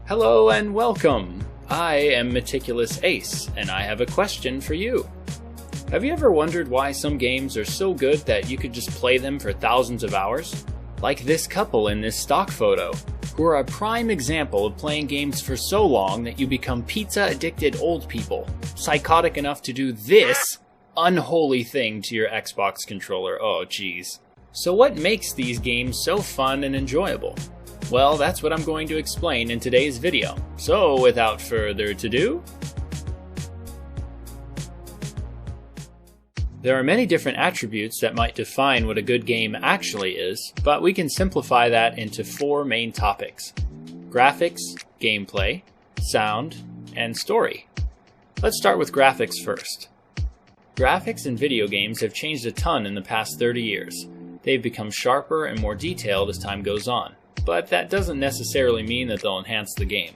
Hello and welcome! I am Meticulous Ace, and I have a question for you. Have you ever wondered why some games are so good that you could just play them for thousands of hours? Like this couple in this stock photo, who are a prime example of playing games for so long that you become pizza-addicted old people, psychotic enough to do this unholy thing to your Xbox controller. Oh geez. So what makes these games so fun and enjoyable? Well, that's what I'm going to explain in today's video. So, without further ado, there are many different attributes that might define what a good game actually is, but we can simplify that into four main topics: graphics, gameplay, sound, and story. Let's start with graphics first. Graphics in video games have changed a ton in the past 30 years. They've become sharper and more detailed as time goes on. But that doesn't necessarily mean that they'll enhance the game.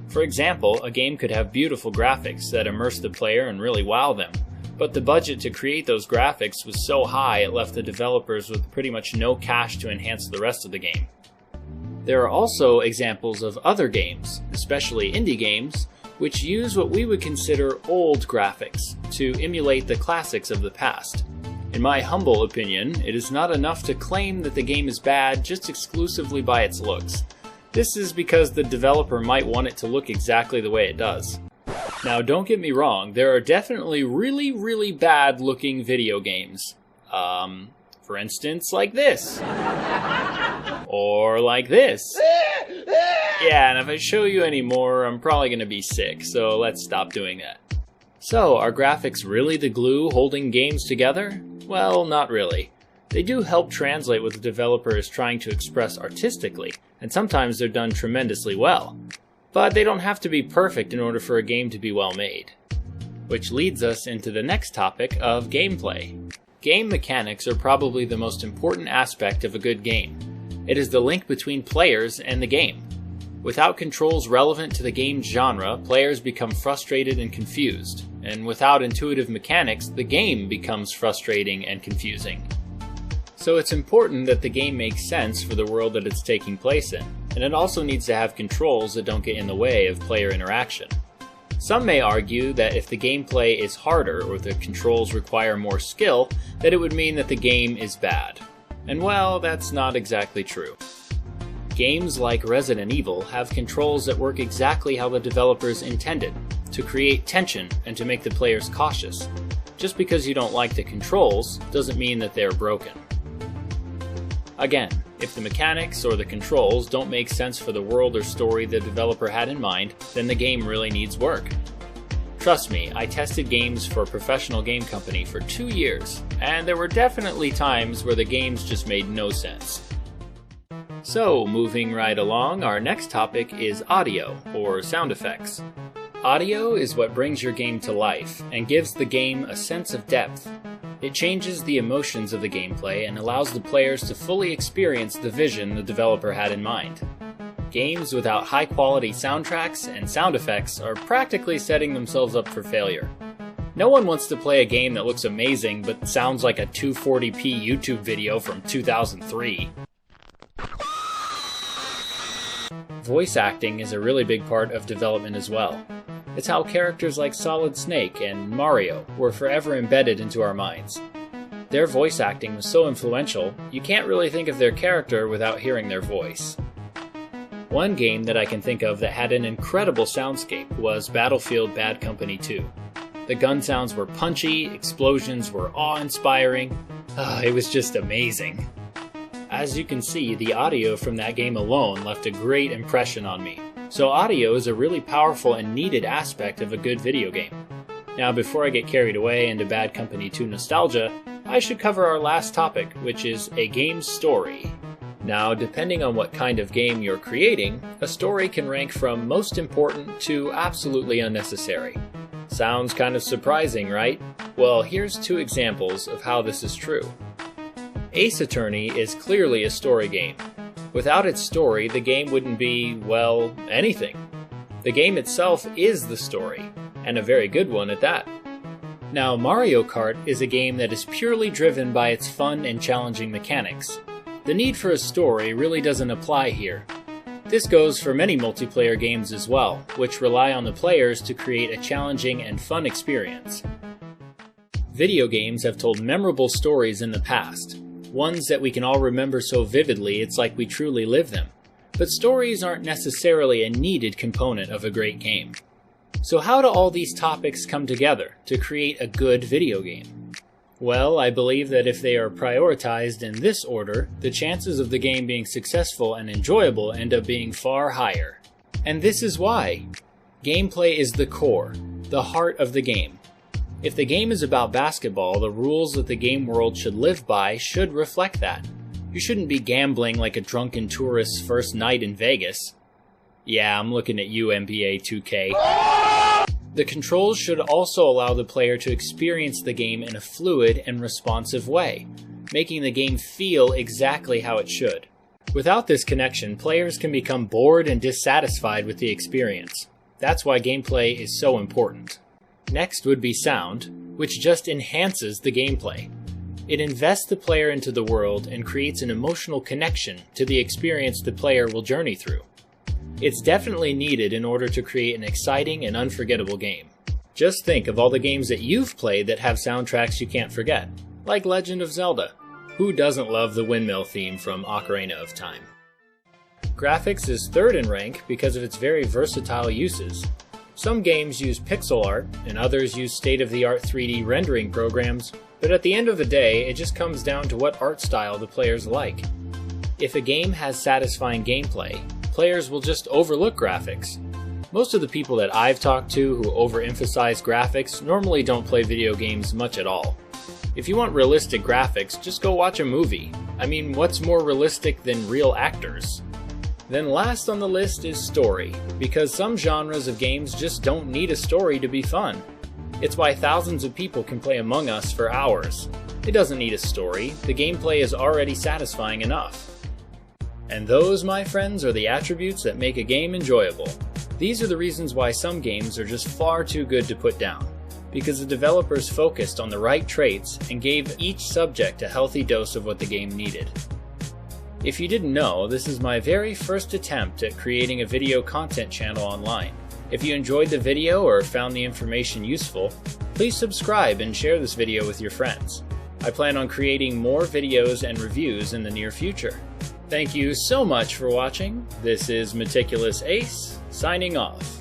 For example, a game could have beautiful graphics that immerse the player and really wow them, but the budget to create those graphics was so high it left the developers with pretty much no cash to enhance the rest of the game. There are also examples of other games, especially indie games, which use what we would consider old graphics to emulate the classics of the past. In my humble opinion, it is not enough to claim that the game is bad just exclusively by its looks. This is because the developer might want it to look exactly the way it does. Now don't get me wrong, there are definitely really bad looking video games. For instance, like this. Or like this. Yeah, and if I show you any more, I'm probably going to be sick, so let's stop doing that. So, are graphics really the glue holding games together? Well, not really. They do help translate what the developer is trying to express artistically, and sometimes they're done tremendously well. But they don't have to be perfect in order for a game to be well made. Which leads us into the next topic of gameplay. Game mechanics are probably the most important aspect of a good game. It is the link between players and the game. Without controls relevant to the game's genre, players become frustrated and confused. And without intuitive mechanics, the game becomes frustrating and confusing. So it's important that the game makes sense for the world that it's taking place in, and it also needs to have controls that don't get in the way of player interaction. Some may argue that if the gameplay is harder or the controls require more skill, that it would mean that the game is bad. And well, that's not exactly true. Games like Resident Evil have controls that work exactly how the developers intended, to create tension and to make the players cautious. Just because you don't like the controls doesn't mean that they're broken. Again, if the mechanics or the controls don't make sense for the world or story the developer had in mind, then the game really needs work. Trust me, I tested games for a professional game company for 2 years, and there were definitely times where the games just made no sense. So, moving right along, our next topic is audio, or sound effects. Audio is what brings your game to life, and gives the game a sense of depth. It changes the emotions of the gameplay and allows the players to fully experience the vision the developer had in mind. Games without high-quality soundtracks and sound effects are practically setting themselves up for failure. No one wants to play a game that looks amazing but sounds like a 240p YouTube video from 2003. Voice acting is a really big part of development as well. It's how characters like Solid Snake and Mario were forever embedded into our minds. Their voice acting was so influential, you can't really think of their character without hearing their voice. One game that I can think of that had an incredible soundscape was Battlefield Bad Company 2. The gun sounds were punchy, explosions were awe-inspiring. It was just amazing. As you can see, the audio from that game alone left a great impression on me. So audio is a really powerful and needed aspect of a good video game. Now before I get carried away into Bad Company 2 nostalgia, I should cover our last topic, which is a game's story. Now depending on what kind of game you're creating, a story can rank from most important to absolutely unnecessary. Sounds kind of surprising, right? Well, here's 2 examples of how this is true. Ace Attorney is clearly a story game. Without its story, the game wouldn't be, well, anything. The game itself is the story, and a very good one at that. Now, Mario Kart is a game that is purely driven by its fun and challenging mechanics. The need for a story really doesn't apply here. This goes for many multiplayer games as well, which rely on the players to create a challenging and fun experience. Video games have told memorable stories in the past, ones that we can all remember so vividly it's like we truly live them. But stories aren't necessarily a needed component of a great game. So how do all these topics come together to create a good video game? Well, I believe that if they are prioritized in this order, the chances of the game being successful and enjoyable end up being far higher. And this is why. Gameplay is the core, the heart of the game. If the game is about basketball, the rules that the game world should live by should reflect that. You shouldn't be gambling like a drunken tourist's first night in Vegas. Yeah, I'm looking at you, NBA 2K. The controls should also allow the player to experience the game in a fluid and responsive way, making the game feel exactly how it should. Without this connection, players can become bored and dissatisfied with the experience. That's why gameplay is so important. Next would be sound, which just enhances the gameplay. It invests the player into the world and creates an emotional connection to the experience the player will journey through. It's definitely needed in order to create an exciting and unforgettable game. Just think of all the games that you've played that have soundtracks you can't forget, like Legend of Zelda. Who doesn't love the windmill theme from Ocarina of Time? Graphics is third in rank because of its very versatile uses. Some games use pixel art, and others use state-of-the-art 3D rendering programs, but at the end of the day, it just comes down to what art style the players like. If a game has satisfying gameplay, players will just overlook graphics. Most of the people that I've talked to who overemphasize graphics normally don't play video games much at all. If you want realistic graphics, just go watch a movie. I mean, what's more realistic than real actors? Then last on the list is story, because some genres of games just don't need a story to be fun. It's why thousands of people can play Among Us for hours. It doesn't need a story, the gameplay is already satisfying enough. And those, my friends, are the attributes that make a game enjoyable. These are the reasons why some games are just far too good to put down, because the developers focused on the right traits and gave each subject a healthy dose of what the game needed. If you didn't know, this is my very first attempt at creating a video content channel online. If you enjoyed the video or found the information useful, please subscribe and share this video with your friends. I plan on creating more videos and reviews in the near future. Thank you so much for watching. This is Meticulous Ace, signing off.